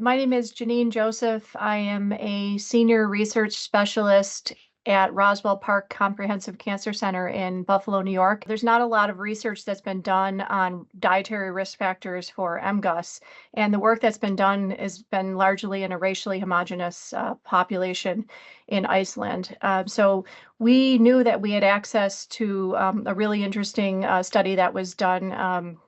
My name is Janine Joseph. I am a senior research specialist at Roswell Park Comprehensive Cancer Center in Buffalo, New York. There's not a lot of research that's been done on dietary risk factors for MGUS, and the work that's been done has been largely in a racially homogeneous population in Iceland. So we knew that we had access to a really interesting study that was done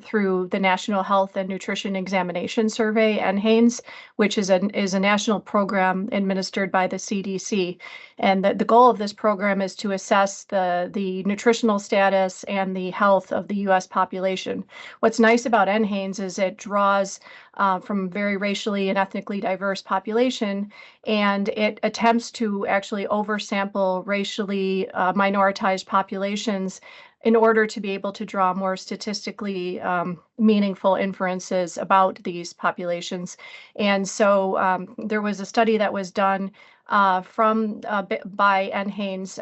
through the National Health and Nutrition Examination Survey, NHANES, which is a national program administered by the CDC. And the goal of this program is to assess the nutritional status and the health of the U.S. population. What's nice about NHANES is it draws from very racially and ethnically diverse population, and it attempts to actually oversample racially minoritized populations in order to be able to draw more statistically meaningful inferences about these populations. And so there was a study that was done by NHANES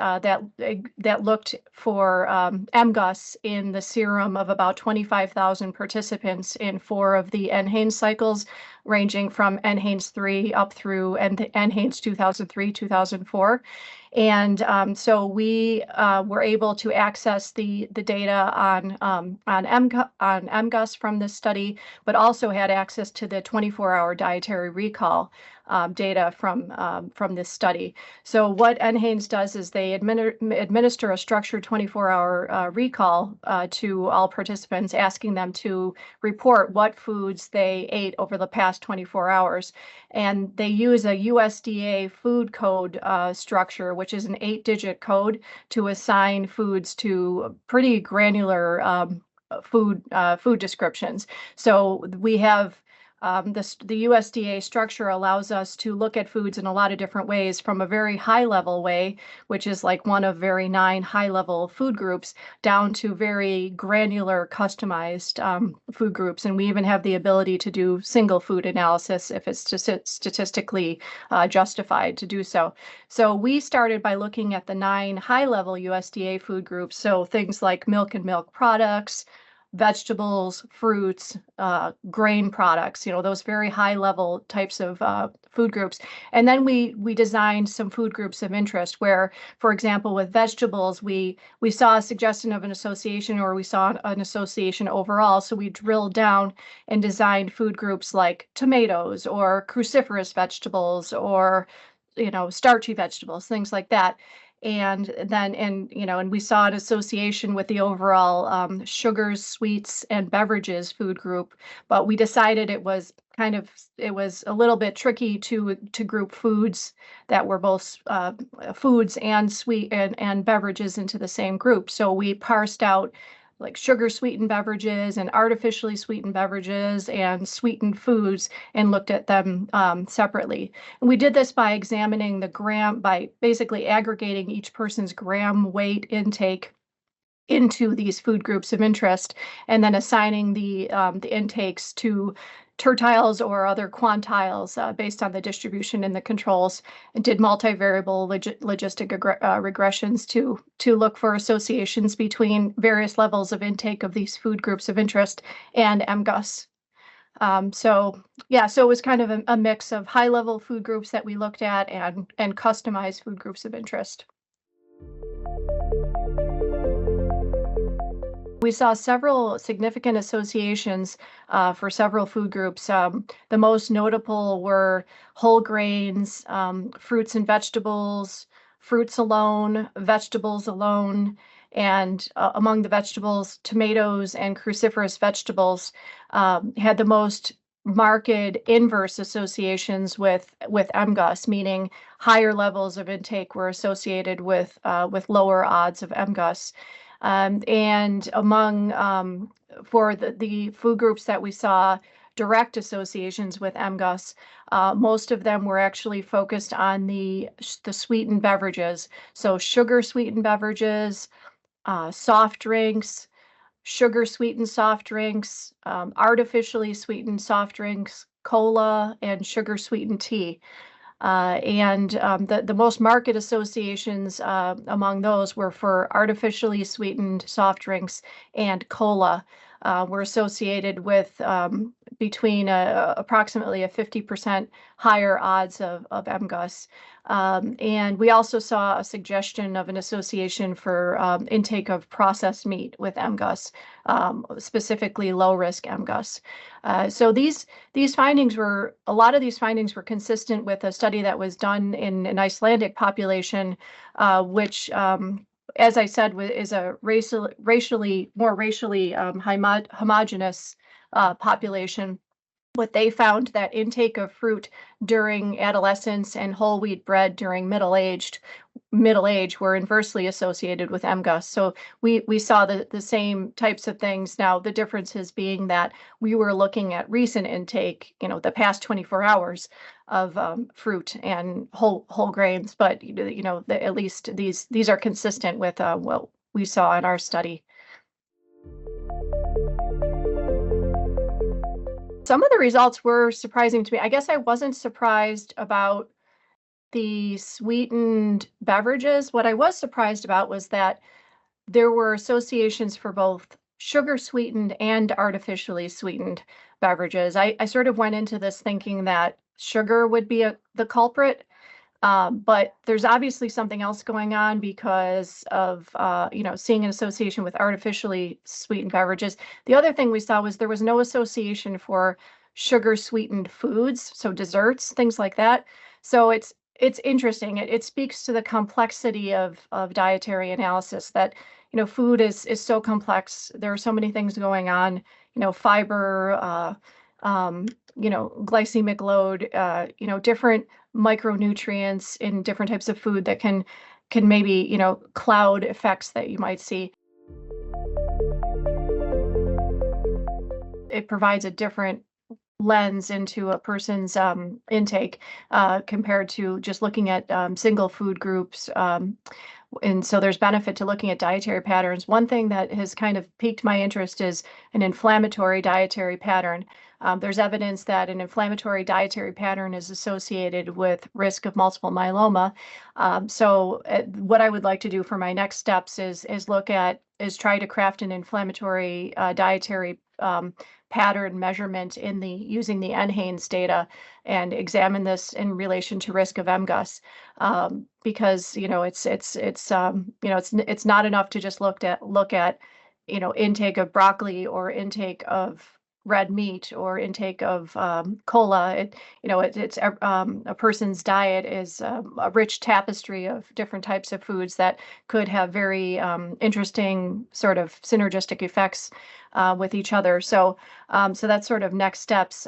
that looked for MGUS in the serum of about 25,000 participants in 4 of the NHANES cycles, ranging from NHANES 3 up through NHANES 2003-2004. And so we were able to access the data on MGUS from this study, but also had access to the 24-hour dietary recall data from this study. So what NHANES does is they administer a structured 24-hour recall to all participants, asking them to report what foods they ate over the past 24 hours. And they use a USDA food code structure, which is an 8-digit code to assign foods to pretty granular food descriptions. So we have the USDA structure allows us to look at foods in a lot of different ways, from a very high level way, which is like one of very 9 high level food groups, down to very granular customized food groups. And we even have the ability to do single food analysis if it's statistically justified to do so. So we started by looking at the 9 high level USDA food groups. So things like milk and milk products, vegetables, fruits, grain products, those very high level types of food groups. And then we designed some food groups of interest where, for example, with vegetables, we saw a suggestion of an association, or we saw an association overall. So we drilled down and designed food groups like tomatoes or cruciferous vegetables or starchy vegetables, things like that. And then, and we saw an association with the overall sugars, sweets, and beverages food group, but we decided it was a little bit tricky to group foods that were both foods and sweet and beverages into the same group. So we parsed out like sugar-sweetened beverages and artificially sweetened beverages and sweetened foods and looked at them separately. And we did this by examining by basically aggregating each person's gram weight intake into these food groups of interest, and then assigning the intakes to tertiles or other quantiles based on the distribution in the controls, and did multivariable logistic regressions to look for associations between various levels of intake of these food groups of interest and MGUS. So it was kind of a mix of high-level food groups that we looked at and customized food groups of interest. We saw several significant associations for several food groups. The most notable were whole grains, fruits and vegetables, fruits alone, vegetables alone, and among the vegetables, tomatoes and cruciferous vegetables had the most marked inverse associations with MGUS, meaning higher levels of intake were associated with lower odds of MGUS. And among for the food groups that we saw direct associations with MGUS, most of them were actually focused on the sweetened beverages. So sugar-sweetened beverages, soft drinks, sugar-sweetened soft drinks, artificially sweetened soft drinks, cola, and sugar-sweetened tea. And the most marked associations among those were for artificially sweetened soft drinks and cola were associated with between approximately a 50% higher odds of MGUS. And we also saw a suggestion of an association for intake of processed meat with MGUS, specifically low-risk MGUS. So these findings were, a lot of these findings were consistent with a study that was done in an Icelandic population, which, as I said, is a more racially homogeneous population. What they found that intake of fruit during adolescence and whole wheat bread during middle age were inversely associated with MGUS. So we saw the same types of things. Now the differences being that we were looking at recent intake, the past 24 hours of fruit and whole grains, but at least these are consistent with what we saw in our study. Some of the results were surprising to me. I guess I wasn't surprised about the sweetened beverages. What I was surprised about was that there were associations for both sugar-sweetened and artificially sweetened beverages. I sort of went into this thinking that sugar would be the culprit, but there's obviously something else going on because of seeing an association with artificially sweetened beverages. The other thing we saw was there was no association for sugar-sweetened foods, so desserts, things like that. So it's interesting. It speaks to the complexity of dietary analysis, that food is so complex. There are so many things going on. Fiber, glycemic load, different micronutrients in different types of food that can maybe, cloud effects that you might see. It provides a different lens into a person's intake compared to just looking at single food groups. And so there's benefit to looking at dietary patterns. One thing that has kind of piqued my interest is an inflammatory dietary pattern. There's evidence that an inflammatory dietary pattern is associated with risk of multiple myeloma. So what I would like to do for my next steps is try to craft an inflammatory dietary pattern measurement using the NHANES data and examine this in relation to risk of MGUS, because it's not enough to just look at intake of broccoli or intake of red meat or intake of cola. A person's diet is a rich tapestry of different types of foods that could have very interesting sort of synergistic effects with each other. So that's sort of next steps.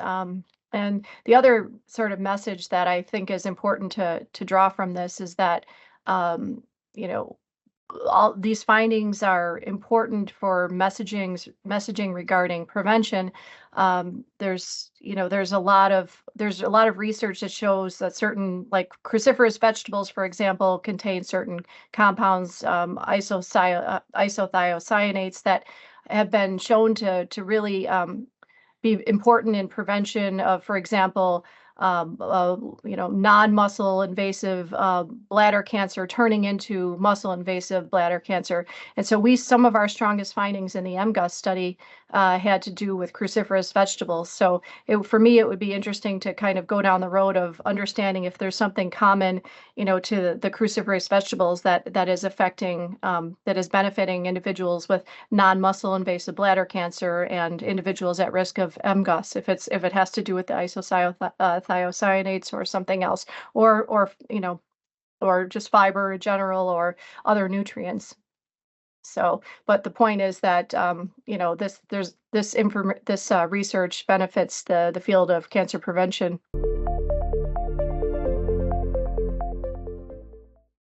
And the other sort of message that I think is important to draw from this is that all these findings are important for messaging regarding prevention. There's a lot of research that shows that certain, like cruciferous vegetables, for example, contain certain compounds, isothiocyanates, that have been shown to really be important in prevention of, for example, non-muscle invasive bladder cancer turning into muscle invasive bladder cancer. And so some of our strongest findings in the MGUS study had to do with cruciferous vegetables. So for me, it would be interesting to kind of go down the road of understanding if there's something common, to the cruciferous vegetables that is affecting, that is benefiting individuals with non-muscle invasive bladder cancer and individuals at risk of MGUS, if it has to do with the isothiocyanates or something else, or just fiber in general or other nutrients. So, but the point is that this research benefits the field of cancer prevention.